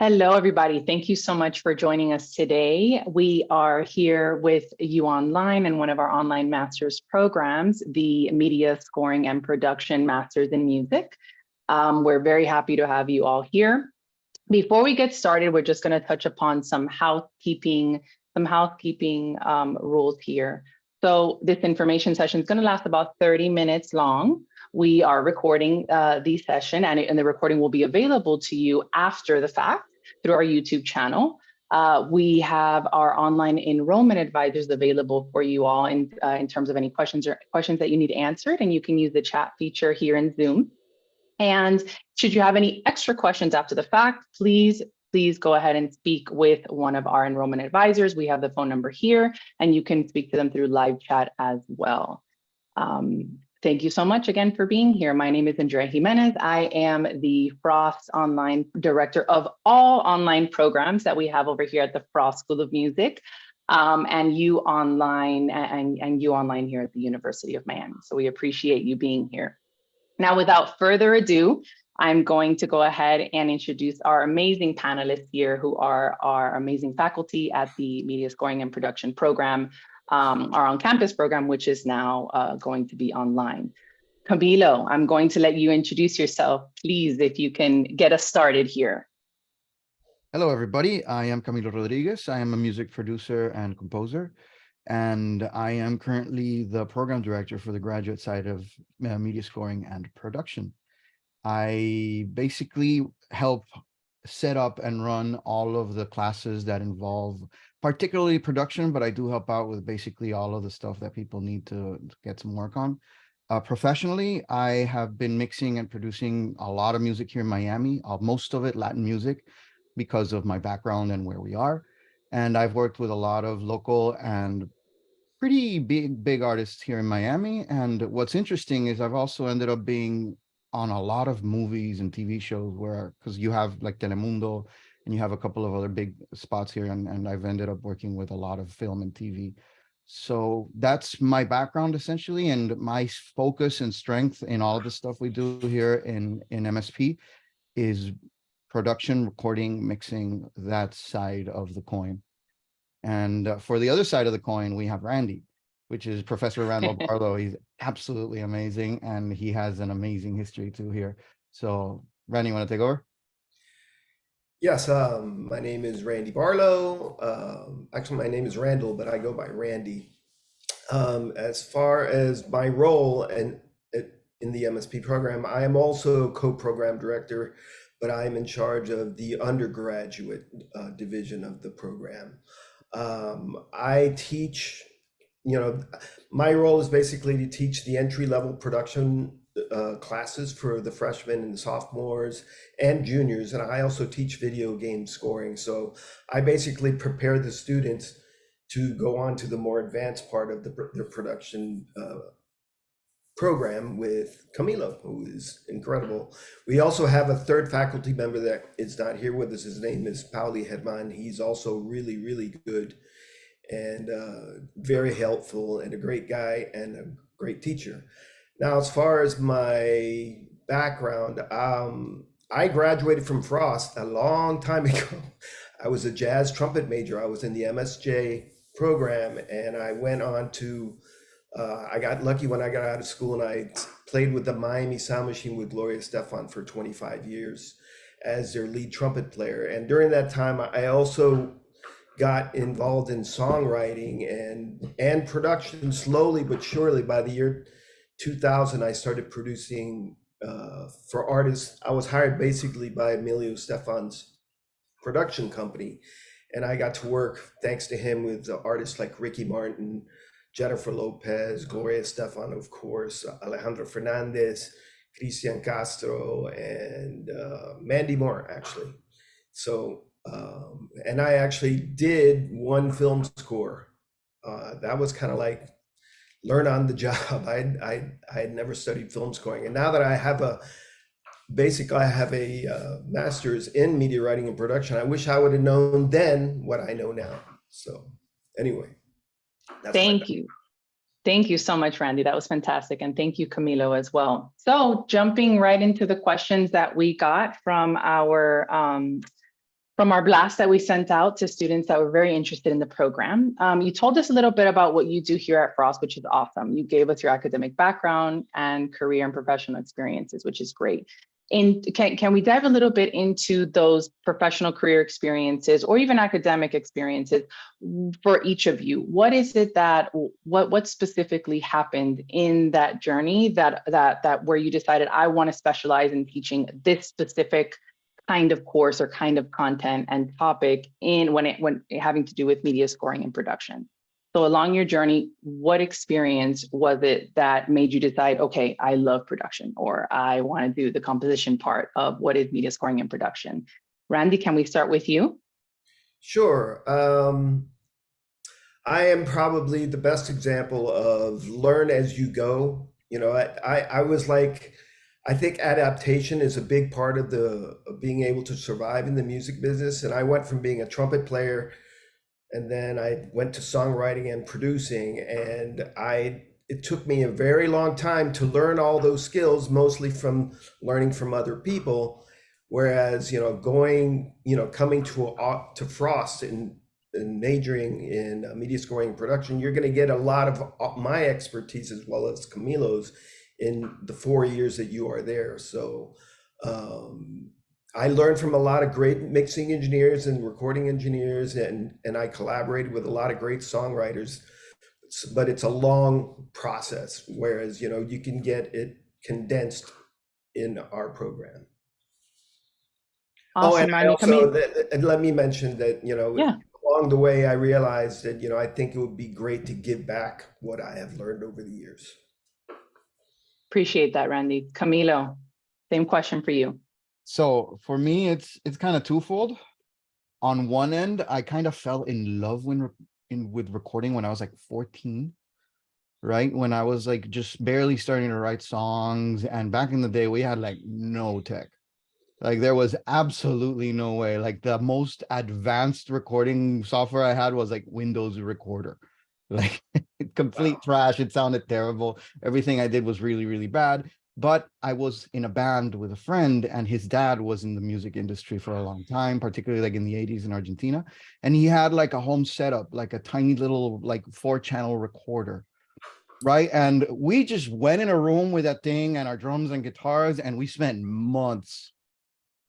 Hello, everybody. Thank you so much for joining us today. We are here with UOnline and one of our online master's programs, the Media Scoring and Production Masters in Music. We're very happy to have you all here. Before we get started, we're just going to touch upon some housekeeping rules here. So this information session is going to last about 30 minutes long. We are recording the session, and the recording will be available to you after the fact through our YouTube channel. We have our online enrollment advisors available for you all in terms of any questions that you need answered, and you can use the chat feature here in Zoom. And should you have any extra questions after the fact, please go ahead and speak with one of our enrollment advisors. We have the phone number here, and you can speak to them through live chat as well. Thank you so much again for being here. My name is Andrea Jimenez. I am the Frost Online Director of all online programs that we have over here at the Frost School of Music, and UOnline and UOnline here at the University of Miami. So we appreciate you being here. Now, without further ado, I'm going to go ahead and introduce our amazing panelists here, who are our amazing faculty at the Media Scoring and Production program, our on-campus program, which is now going to be online. Camilo, I'm going to let you introduce yourself, please, if you can get us started here. Hello, everybody. I am Camilo Rodriguez. I am a music producer and composer, and I am currently the program director for the graduate side of media scoring and production. I basically help set up and run all of the classes that involve particularly production, but I do help out with basically all of the stuff that people need to get some work on. Professionally, I have been mixing and producing a lot of music here in Miami, most of it Latin music, because of my background and where we are. And I've worked with a lot of local and pretty big artists here in Miami. And what's interesting is I've also ended up being on a lot of movies and TV shows because you have like Telemundo and you have a couple of other big spots here. And I've ended up working with a lot of film and TV. So that's my background essentially. And my focus and strength in all of the stuff we do here in MSP is production, recording, mixing, that side of the coin. And for the other side of the coin, we have Randy, which is Professor Randall Barlow. He's absolutely amazing, and he has an amazing history too here. So, Randy, you want to take over? Yes, my name is Randy Barlow. Actually, my name is Randall, but I go by Randy. As far as my role in the MSP program, I am also co-program director, but I'm in charge of the undergraduate division of the program. I teach, my role is basically to teach the entry-level production classes for the freshmen and the sophomores and juniors, and I also teach video game scoring. So I basically prepare the students to go on to the more advanced part of the production program with Camilo, who is incredible. We also have a third faculty member that is not here with us. His name is Pauli Hedman. He's also really, really good and very helpful and a great guy and a great teacher. Now, as far as my background, I graduated from Frost a long time ago. I was a jazz trumpet major. I was in the MSJ program, and I went on to I got lucky when I got out of school, and I played with the Miami Sound Machine with Gloria Estefan for 25 years as their lead trumpet player. And during that time, I also got involved in songwriting and production slowly but surely. By the year 2000, I started producing for artists. I was hired basically by Emilio Estefan's production company, and I got to work, thanks to him, with artists like Ricky Martin, Jennifer Lopez, Gloria Estefan, of course, Alejandro Fernandez, Cristian Castro, and Mandy Moore, actually. So, and I actually did one film score. That was kind of like learn on the job. I had never studied film scoring. And now that I have a master's in media writing and production, I wish I would have known then what I know now. So anyway. Thank you. Thank you so much, Randy. That was fantastic. And thank you, Camilo, as well. So jumping right into the questions that we got from our from our blast that we sent out to students that were very interested in the program. You told us a little bit about what you do here at Frost, which is awesome. You gave us your academic background and career and professional experiences, which is great. And can we dive a little bit into those professional career experiences or even academic experiences for each of you? What is it that, what specifically happened in that journey that where you decided, I want to specialize in teaching this specific kind of course or kind of content and topic when having to do with media scoring and production? So along your journey, what experience was it that made you decide, okay, I love production, or I want to do the composition part of what is media scoring and production? Randy, can we start with you? Sure. I am probably the best example of learn as you go. You know, I was like, I think adaptation is a big part of being able to survive in the music business. And I went from being a trumpet player, and then I went to songwriting and producing, and it took me a very long time to learn all those skills, mostly from learning from other people. Whereas, coming to Frost and majoring in media scoring and production, you're going to get a lot of my expertise as well as Camilo's in the 4 years that you are there. So I learned from a lot of great mixing engineers and recording engineers, and I collaborated with a lot of great songwriters, but it's a long process, whereas, you can get it condensed in our program. Awesome, And I Randy. also, and let me mention that, Yeah. along the way, I realized that, I think it would be great to give back what I have learned over the years. Appreciate that, Randy. Camilo, same question for you. So for me, it's kind of twofold. On one end, I kind of fell in love with recording when I was like 14, right? When I was like just barely starting to write songs. And back in the day, we had like no tech. Like there was absolutely no way. Like the most advanced recording software I had was like Windows Recorder. Like complete trash. It sounded terrible. Everything I did was really, really bad. But I was in a band with a friend, and his dad was in the music industry for a long time, particularly like in the 80s in Argentina. And he had like a home setup, like a tiny little like 4-channel recorder. Right. And we just went in a room with that thing and our drums and guitars, and we spent months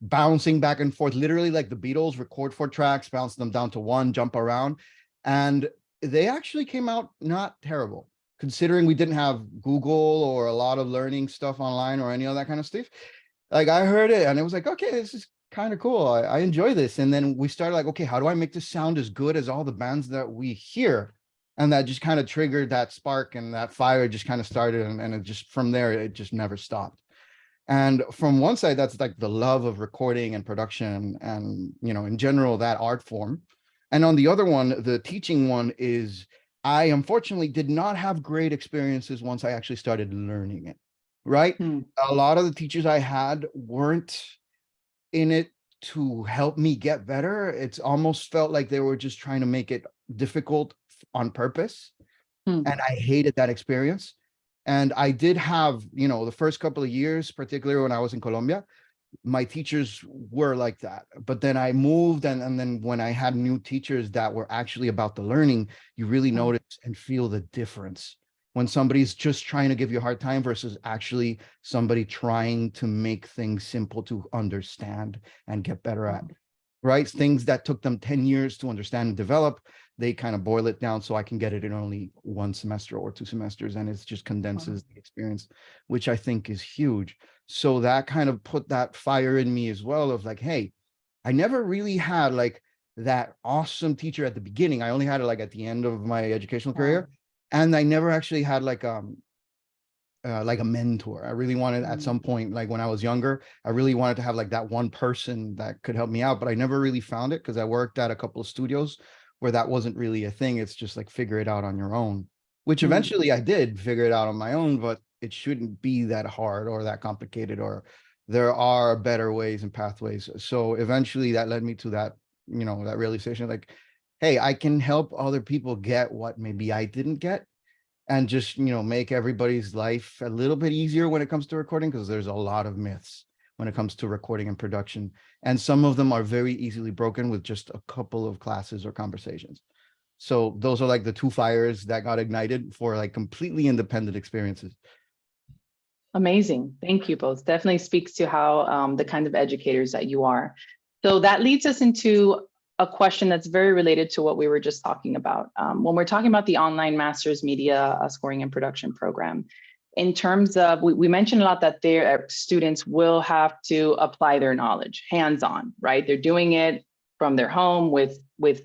bouncing back and forth, literally like the Beatles, record 4 tracks, bounce them down to 1, jump around. And they actually came out not terrible, considering we didn't have Google or a lot of learning stuff online or any of that kind of stuff. Like I heard it and it was like, okay, this is kind of cool. I enjoy this. And then we started like, okay, how do I make this sound as good as all the bands that we hear? And that just kind of triggered that spark, and that fire just kind of started. And it just, from there, it just never stopped. And from one side, that's like the love of recording and production and, in general, that art form. And on the other one, the teaching one, is I unfortunately did not have great experiences once I actually started learning it, right? A lot of the teachers I had weren't in it to help me get better. It's almost felt like they were just trying to make it difficult on purpose. And I hated that experience. And I did have, the first couple of years, particularly when I was in Colombia, my teachers were like that. But then I moved, and then when I had new teachers that were actually about the learning, you really notice and feel the difference when somebody's just trying to give you a hard time versus actually somebody trying to make things simple to understand and get better at. Right? Things that took them 10 years to understand and develop, they kind of boil it down so I can get it in only 1 semester or 2 semesters. And it just condenses the experience, which I think is huge. So that kind of put that fire in me as well of like, hey, I never really had like that awesome teacher at the beginning. I only had it like at the end of my educational career. And I never actually had like a mentor. I really wanted at some point, like when I was younger, I really wanted to have like that one person that could help me out, but I never really found it because I worked at a couple of studios where that wasn't really a thing. It's just like figure it out on your own, which eventually I did figure it out on my own, but it shouldn't be that hard or that complicated, or there are better ways and pathways. So eventually that led me to that, that realization, like, hey, I can help other people get what maybe I didn't get, and just, make everybody's life a little bit easier when it comes to recording, because there's a lot of myths. when it comes to recording and production. And some of them are very easily broken with just a couple of classes or conversations. So those are like the two fires that got ignited for like completely independent experiences. Amazing. Thank you both. Definitely speaks to how the kind of educators that you are. So that leads us into a question that's very related to what we were just talking about. When we're talking about the online master's media scoring and production program, in terms of, we mentioned a lot that their students will have to apply their knowledge hands-on, right? They're doing it from their home with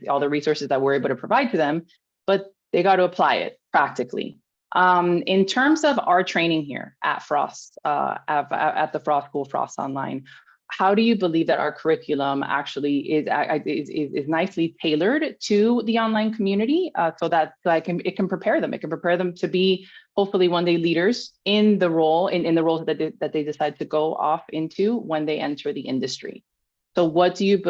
all the resources that we're able to provide to them, but they got to apply it practically. In terms of our training here at Frost, at the Frost School, Frost Online, how do you believe that our curriculum actually is nicely tailored to the online community, so that it can prepare them? It can prepare them to be hopefully one day leaders in the role in the roles that they decide to go off into when they enter the industry. So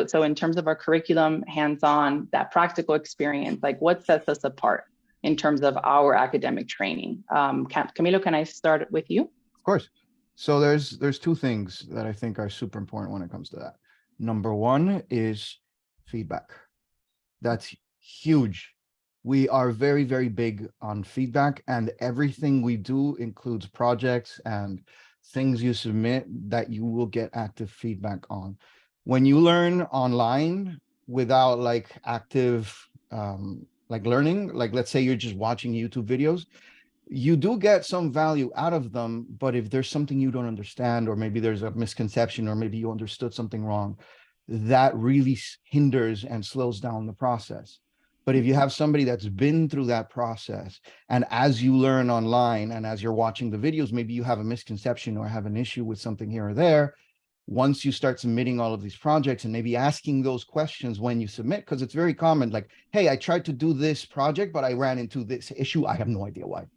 so in terms of our curriculum, hands-on, that practical experience, like what sets us apart in terms of our academic training? Camilo, can I start with you? Of course. So there's two things that I think are super important when it comes to that. Number one is feedback. That's huge. We are very, very big on feedback, and everything we do includes projects and things you submit that you will get active feedback on. When you learn online without like active like learning, like let's say you're just watching YouTube videos, you do get some value out of them, but if there's something you don't understand, or maybe there's a misconception, or maybe you understood something wrong, that really hinders and slows down the process. But if you have somebody that's been through that process, and as you learn online and as you're watching the videos, maybe you have a misconception or have an issue with something here or there, once you start submitting all of these projects and maybe asking those questions when you submit, because it's very common, like, hey, I tried to do this project, but I ran into this issue. I have no idea why.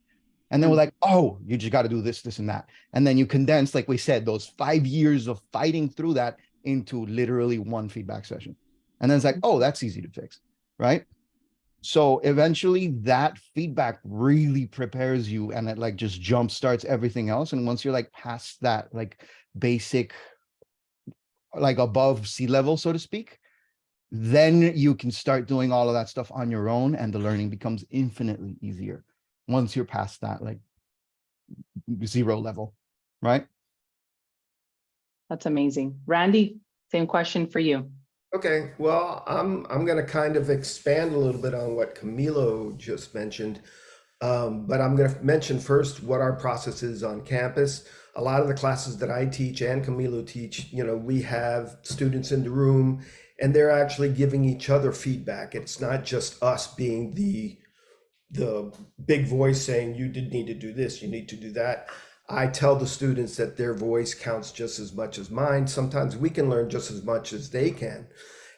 And then we're like, oh, you just got to do this, this, and that. And then you condense, like we said, those 5 years of fighting through that into literally one feedback session. And then it's like, oh, that's easy to fix, right? So eventually that feedback really prepares you, and it like just jump starts everything else. And once you're like past that, like basic, like above sea level, so to speak, then you can start doing all of that stuff on your own, and the learning becomes infinitely easier once you're past that like zero level, right? That's amazing. Randy, same question for you. Okay, well, I'm going to kind of expand a little bit on what Camilo just mentioned, but I'm going to mention first what our process is on campus. A lot of the classes that I teach and Camilo teach, you know, we have students in the room and they're actually giving each other feedback. It's not just us being the big voice saying you did need to do this, you need to do that. I tell the students that their voice counts just as much as mine. Sometimes we can learn just as much as they can.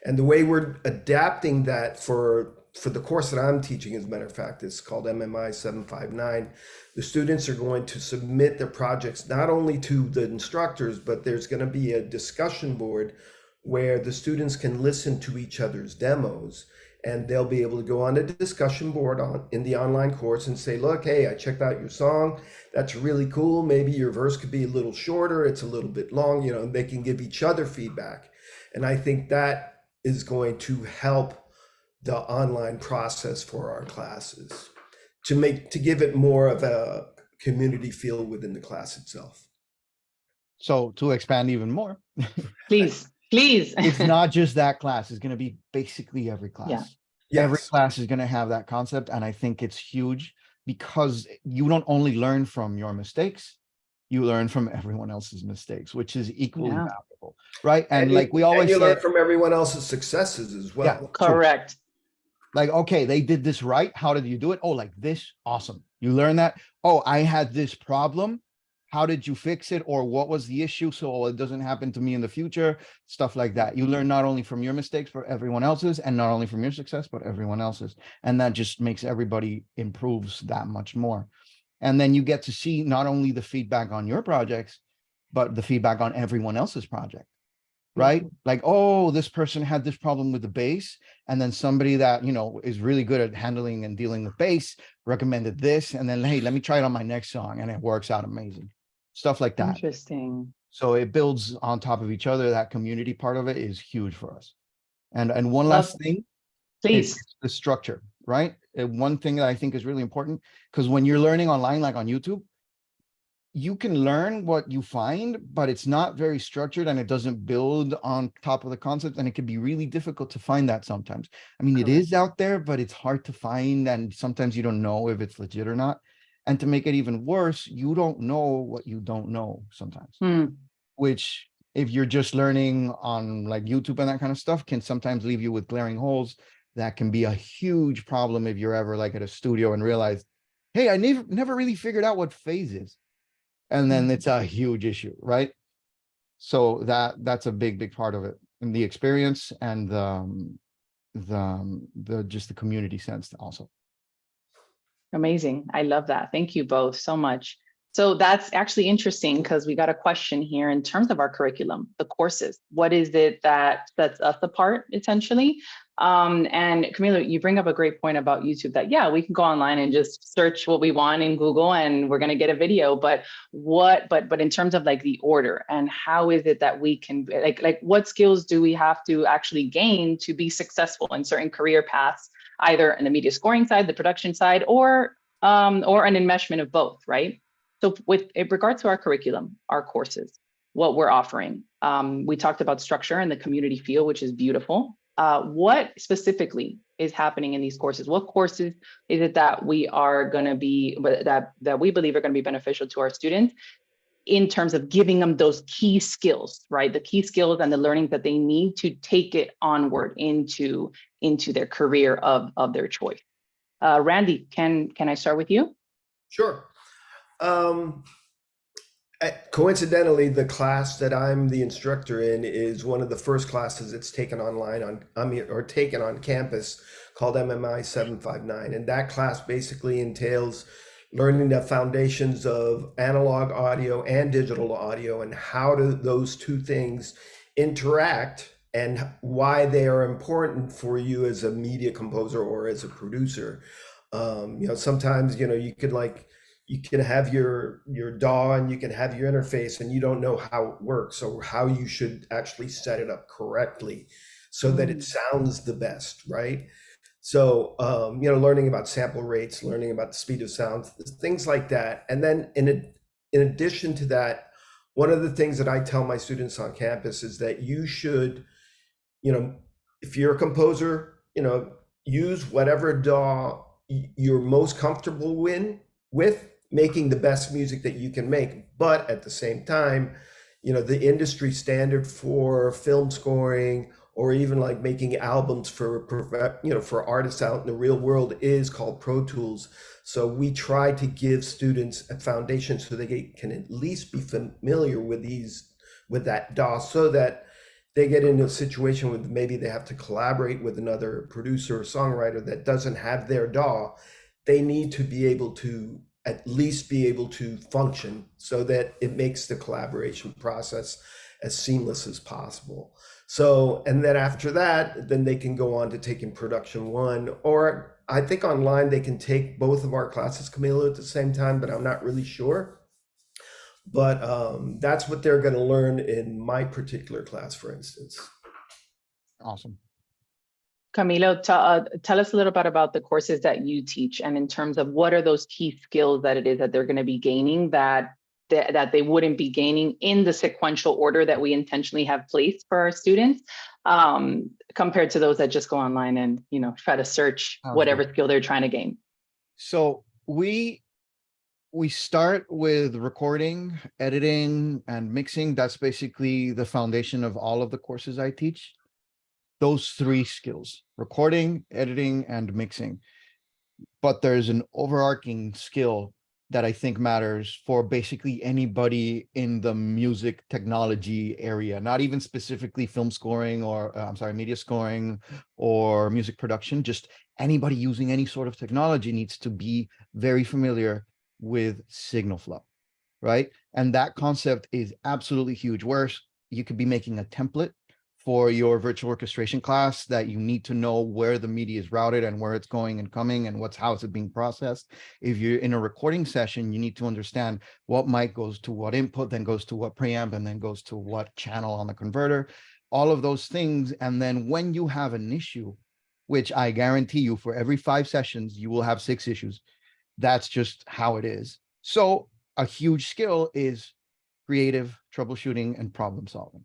And the way we're adapting that for the course that I'm teaching, as a matter of fact, it's called MMI 759. The students are going to submit their projects not only to the instructors, but there's going to be a discussion board where the students can listen to each other's demos. And they'll be able to go on a discussion board in the online course and say, look, hey, I checked out your song. That's really cool. Maybe your verse could be a little shorter. It's a little bit long, you know, and they can give each other feedback. And I think that is going to help the online process for our classes to give it more of a community feel within the class itself. So to expand even more, Please. it's not just that class. It's going to be basically every class. Yeah. Yes. Every class is going to have that concept. And I think it's huge because you don't only learn from your mistakes, you learn from everyone else's mistakes, which is equally valuable, right? And like we always say, learn from everyone else's successes as well. Yeah, correct. Like, okay, they did this right. How did you do it? Oh, like this. Awesome. You learn that. Oh, I had this problem. How did you fix it? Or what was the issue so it doesn't happen to me in the future? Stuff like that. You learn not only from your mistakes, but everyone else's, and not only from your success, but everyone else's. And that just makes everybody improves that much more. And then you get to see not only the feedback on your projects, but the feedback on everyone else's project, right? Like, oh, this person had this problem with the bass. And then somebody that, you know, is really good at handling and dealing with bass recommended this. And then, hey, let me try it on my next song. And it works out amazing. Stuff like that. Interesting. So it builds on top of each other. That community part of it is huge for us. And one Love, last thing, please. it's the structure, right? And one thing that I think is really important, because when you're learning online, like on YouTube, you can learn what you find, but it's not very structured and it doesn't build on top of the concept. And it can be really difficult to find that sometimes. I mean, it Correct. is out there, but it's hard to find. And sometimes you don't know if it's legit or not. And to make it even worse, you don't know what you don't know sometimes, which if you're just learning on like YouTube and that kind of stuff can sometimes leave you with glaring holes. That can be a huge problem if you're ever like at a studio and realize, hey, I never really figured out what phase is. And then it's a huge issue, right? So that's a big part of it, and the experience and the just the community sense also. Amazing. I love that. Thank you both so much. So that's actually interesting because we got a question here in terms of our curriculum, the courses. What is it that sets us apart essentially? And Camilo, you bring up a great point about YouTube that, yeah, we can go online and just search what we want in Google and we're going to get a video. But in terms of like the order and how is it that we can like what skills do we have to actually gain to be successful in certain career paths, either in the media scoring side, the production side, or an enmeshment of both, right? So with in regards to our curriculum, our courses, what we're offering, we talked about structure and the community feel, which is beautiful. What specifically is happening in these courses? What courses is it that we are going to be, that we believe are going to be beneficial to our students in terms of giving them those key skills, right? The key skills and the learning that they need to take it onward into their career of their choice. Randy, can I start with you? Sure. Coincidentally, the class that I'm the instructor in is one of the first classes that's taken online or taken on campus, called MMI 759. And that class basically entails learning the foundations of analog audio and digital audio and how do those two things interact and why they are important for you as a media composer or as a producer. Sometimes, you can have your DAW and you can have your interface and you don't know how it works or how you should actually set it up correctly so that it sounds the best, right? So, learning about sample rates, learning about the speed of sound, things like that. And then in addition to that, one of the things that I tell my students on campus is that you should, if you're a composer, use whatever DAW you're most comfortable with making the best music that you can make. But at the same time, the industry standard for film scoring or even like making albums for artists out in the real world is called Pro Tools. So we try to give students a foundation so they can at least be familiar with that DAW, so that they get into a situation where maybe they have to collaborate with another producer or songwriter that doesn't have their DAW. They need to be able to at least be able to function so that it makes the collaboration process as seamless as possible. So, and then after that, then they can go on to taking production one, or I think online they can take both of our classes, Camilo, at the same time, but I'm not really sure. But that's what they're going to learn in my particular class, for instance. Awesome. Camilo, tell us a little bit about the courses that you teach, and in terms of what are those key skills that it is that they're going to be gaining that they wouldn't be gaining in the sequential order that we intentionally have placed for our students, compared to those that just go online and try to search whatever skill they're trying to gain. So we start with recording, editing, and mixing. That's basically the foundation of all of the courses I teach. Those three skills: recording, editing, and mixing. But there's an overarching skill that I think matters for basically anybody in the music technology area, not even specifically film scoring or media scoring or music production. Just anybody using any sort of technology needs to be very familiar with signal flow, right? And that concept is absolutely huge, where you could be making a template for your virtual orchestration class that you need to know where the media is routed and where it's going and coming and how it's being processed. If you're in a recording session, you need to understand what mic goes to what input, then goes to what preamp, and then goes to what channel on the converter, all of those things. And then when you have an issue, which I guarantee you for every 5 sessions, you will have 6 issues. That's just how it is. So a huge skill is creative troubleshooting and problem solving.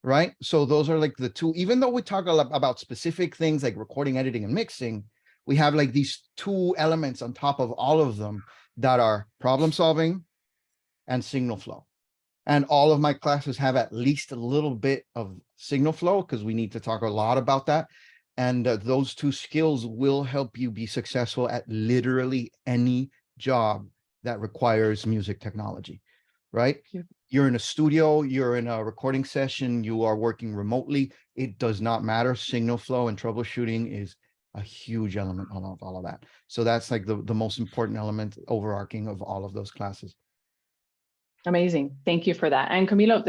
Right. So those are like the two, even though we talk a lot about specific things like recording, editing, and mixing, we have like these 2 elements on top of all of them that are problem solving and signal flow. And all of my classes have at least a little bit of signal flow because we need to talk a lot about that. And those 2 skills will help you be successful at literally any job that requires music technology, right? You're in a studio, you're in a recording session, you are working remotely. It does not matter. Signal flow and troubleshooting is a huge element of all of that. So that's like the most important element overarching of all of those classes. Amazing. Thank you for that. And Camilo,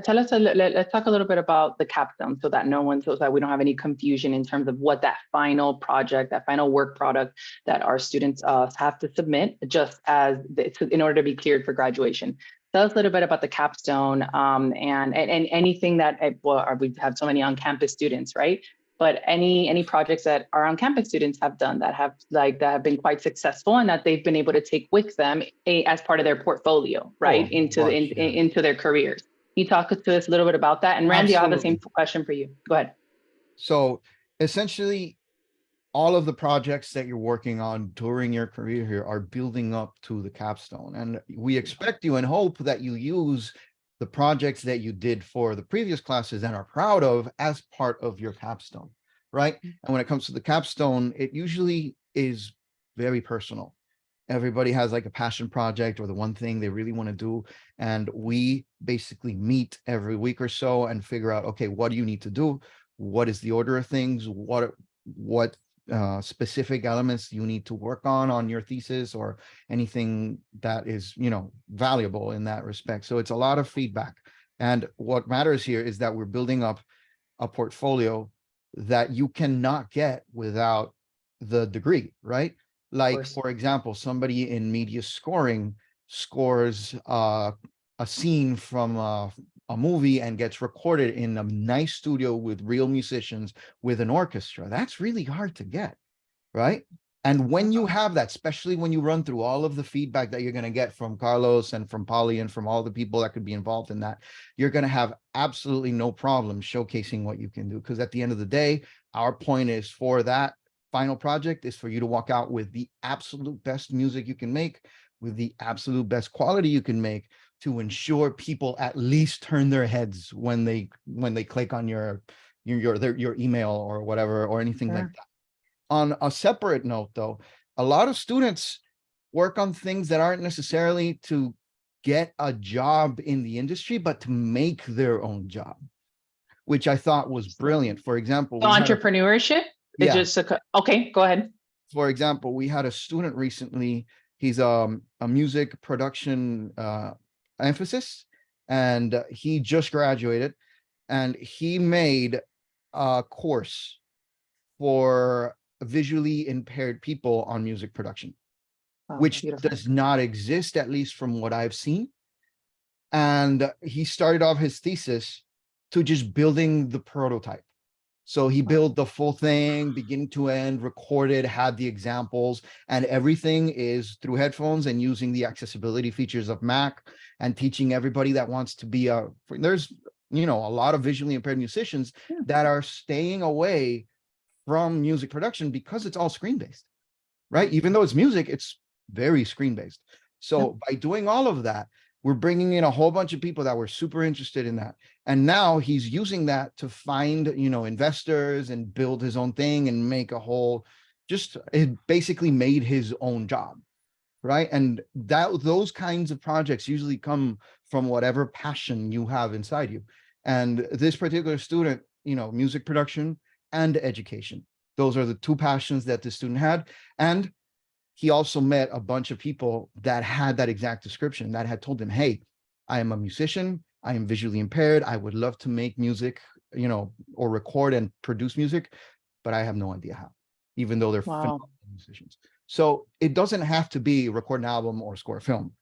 tell us, let's talk a little bit about the capstone so that so that we don't have any confusion in terms of what that final project, that final work product that our students have to submit just as in order to be cleared for graduation. Tell us a little bit about the capstone and anything that, well, we have so many on-campus students, right? But any projects that our on-campus students have done that have been quite successful and that they've been able to take with them as part of their portfolio, right? Into their careers. Can you talk to us a little bit about that? And Randy, I'll have the same question for you. Go ahead. So essentially, all of the projects that you're working on during your career here are building up to the capstone. And we expect you and hope that you use the projects that you did for the previous classes and are proud of as part of your capstone, right? And when it comes to the capstone, it usually is very personal. Everybody has like a passion project or the one thing they really want to do. And we basically meet every week or so and figure out, okay, what do you need to do? What is the order of things? What specific elements you need to work on your thesis or anything that is, valuable in that respect. So it's a lot of feedback. And what matters here is that we're building up a portfolio that you cannot get without the degree, right? Like, for example, somebody in media scoring scores a scene from a movie and gets recorded in a nice studio with real musicians with an orchestra. That's really hard to get, right? And when you have that, especially when you run through all of the feedback that you're going to get from Carlos and from Polly and from all the people that could be involved in that, you're going to have absolutely no problem showcasing what you can do. Because at the end of the day, our point is for that final project is for you to walk out with the absolute best music you can make, with the absolute best quality you can make, to ensure people at least turn their heads when they click on your email or whatever or anything like that. On a separate note, though, a lot of students work on things that aren't necessarily to get a job in the industry, but to make their own job, which I thought was brilliant. For example, entrepreneurship. Okay, go ahead. For example, we had a student recently. He's a music production emphasis, and he just graduated, and he made a course for visually impaired people on music production, which does not exist, at least from what I've seen. And he started off his thesis to just building the prototype. So he built the full thing, beginning to end, recorded, had the examples, and everything is through headphones and using the accessibility features of Mac, and teaching everybody that wants to be there's, a lot of visually impaired musicians that are staying away from music production because it's all screen-based, right? Even though it's music, it's very screen-based. So by doing all of that, we're bringing in a whole bunch of people that were super interested in that. And now he's using that to find, investors and build his own thing and make it basically made his own job, right? And those kinds of projects usually come from whatever passion you have inside you. And this particular student, music production and education, those are the 2 passions that the student had. And he also met a bunch of people that had that exact description, that had told him, hey, I am a musician, I am visually impaired, I would love to make music or record and produce music, but I have no idea how, even though they're phenomenal musicians. So it doesn't have to be record an album or score a film.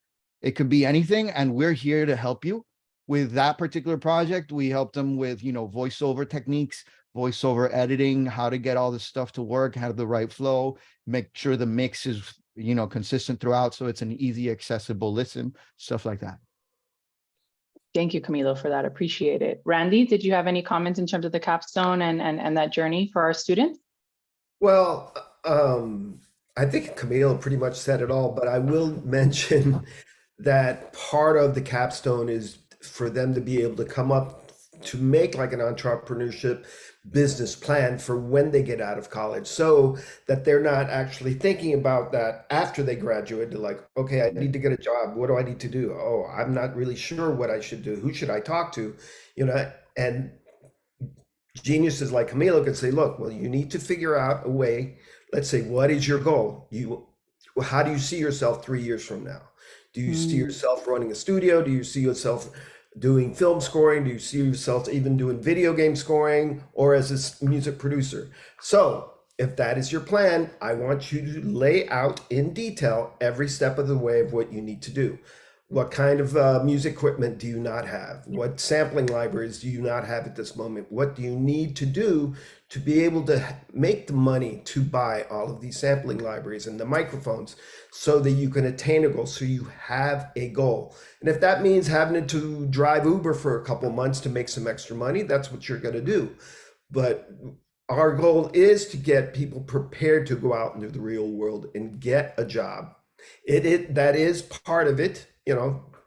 It could be anything, and we're here to help you with that particular project. We help them with, voiceover techniques, voiceover editing, how to get all this stuff to work, have the right flow, make sure the mix is, consistent throughout, so it's an easy, accessible listen, stuff like that. Thank you, Camilo, for that. Appreciate it. Randy, did you have any comments in terms of the capstone and that journey for our students? Well, I think Camille pretty much said it all, but I will mention that part of the capstone is for them to be able to come up to make like an entrepreneurship business plan for when they get out of college, so that they're not actually thinking about that after they graduate. They're like, okay, I need to get a job. What do I need to do? Oh, I'm not really sure what I should do. Who should I talk to? And geniuses like Camilo can say, look, well, you need to figure out a way. Let's say, what is your goal? How do you see yourself 3 years from now? Do you see yourself running a studio? Do you see yourself doing film scoring? Do you see yourself even doing video game scoring, or as a music producer? So if that is your plan, I want you to lay out in detail every step of the way of what you need to do. What kind of music equipment do you not have? What sampling libraries do you not have at this moment? What do you need to do to be able to make the money to buy all of these sampling libraries and the microphones, so that you can attain a goal, so you have a goal? And if that means having to drive Uber for a couple months to make some extra money, that's what you're going to do. But our goal is to get people prepared to go out into the real world and get a job. That is part of it.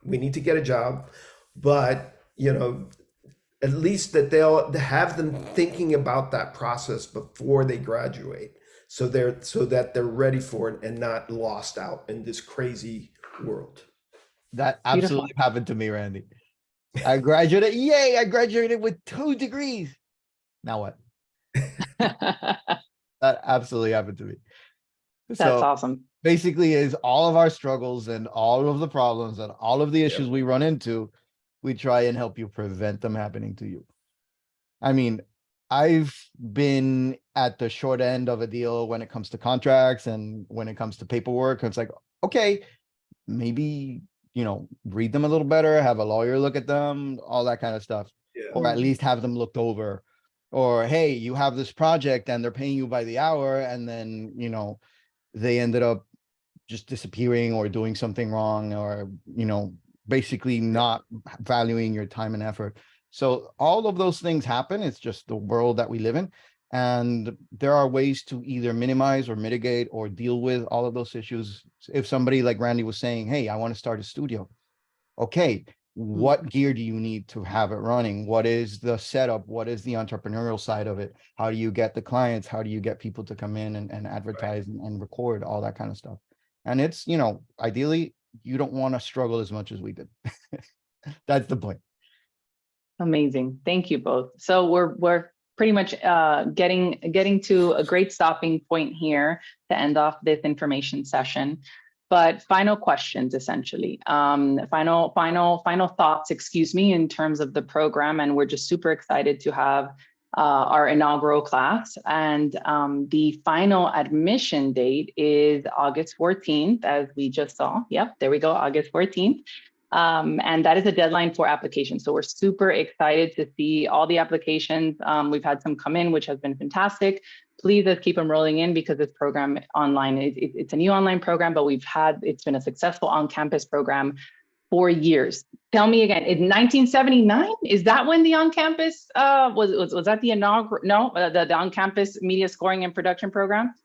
We need to get a job, but at least that they'll have them thinking about that process before they graduate, so that they're ready for it and not lost out in this crazy world. That absolutely happened to me, Randy. I graduated. Yay! I graduated with 2 degrees. Now what? That absolutely happened to me. That's awesome. Basically, is all of our struggles and all of the problems and all of the issues we run into, we try and help you prevent them happening to you. I mean, I've been at the short end of a deal when it comes to contracts and when it comes to paperwork. It's like, okay, maybe, read them a little better, have a lawyer look at them, all that kind of stuff, or at least have them looked over. Or, hey, you have this project and they're paying you by the hour, and then, they ended up just disappearing or doing something wrong, or, basically not valuing your time and effort. So all of those things happen. It's just the world that we live in. And there are ways to either minimize or mitigate or deal with all of those issues. If somebody like Randy was saying, hey, I want to start a studio. Okay, what gear do you need to have it running? What is the setup? What is the entrepreneurial side of it? How do you get the clients? How do you get people to come in and advertise and record, all that kind of stuff? And it's, ideally, you don't want to struggle as much as we did. That's the point. Amazing. Thank you both. So we're pretty much getting to a great stopping point here to end off this information session. But final questions, essentially. Final thoughts, in terms of the program. And we're just super excited to have our inaugural class. And the final admission date is August 14th, as we just saw. Yep, there we go, August 14th. And that is a deadline for applications. So we're super excited to see all the applications. We've had some come in, which has been fantastic. Please let's keep them rolling in, because this program online, it's a new online program, but it's been a successful on-campus program for years. Tell me again, in 1979, is that when the on-campus was that the inaugural? No, the on-campus media scoring and production program?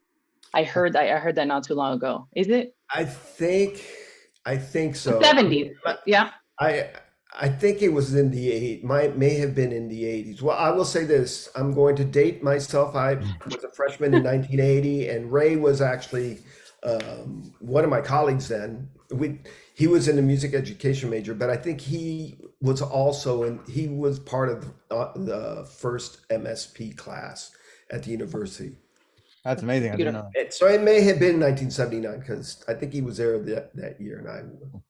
I heard that not too long ago. Is it? I think so. 70s, yeah. I think it was in the may have been in the 80s. Well, I will say this, I'm going to date myself. I was a freshman in 1980, and Ray was actually one of my colleagues then. He was in the music education major, but I think he was he was part of the first MSP class at the university. That's amazing. I didn't know. So it may have been 1979, because I think he was there that year, and I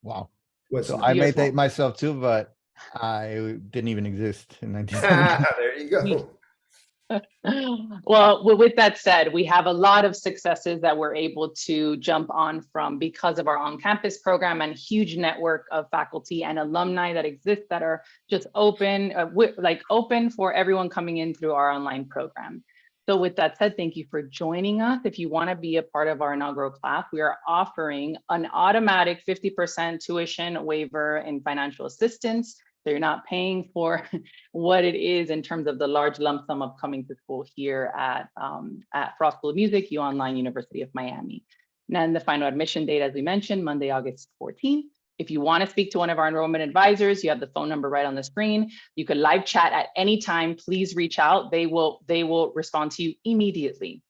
wow. was. So I may date myself too, but I didn't even exist in 1970. There you go. Well, with that said, we have a lot of successes that we're able to jump on from because of our on-campus program and huge network of faculty and alumni that exist that are just open, open for everyone coming in through our online program. So with that said, thank you for joining us. If you want to be a part of our inaugural class, we are offering an automatic 50% tuition waiver in financial assistance. So you're not paying for what it is in terms of the large lump sum of coming to school here at Frost School of Music, UOnline, University of Miami. And then the final admission date, as we mentioned, Monday, August 14th. If you want to speak to one of our enrollment advisors, you have the phone number right on the screen. You can live chat at any time. Please reach out. They will respond to you immediately.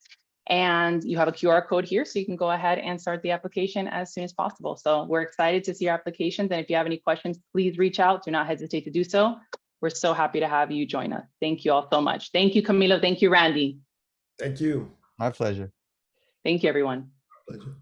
And you have a QR code here, so you can go ahead and start the application as soon as possible. So we're excited to see your applications. And if you have any questions, please reach out. Do not hesitate to do so. We're so happy to have you join us. Thank you all so much. Thank you, Camilo. Thank you, Randy. Thank you. My pleasure. Thank you, everyone. Pleasure.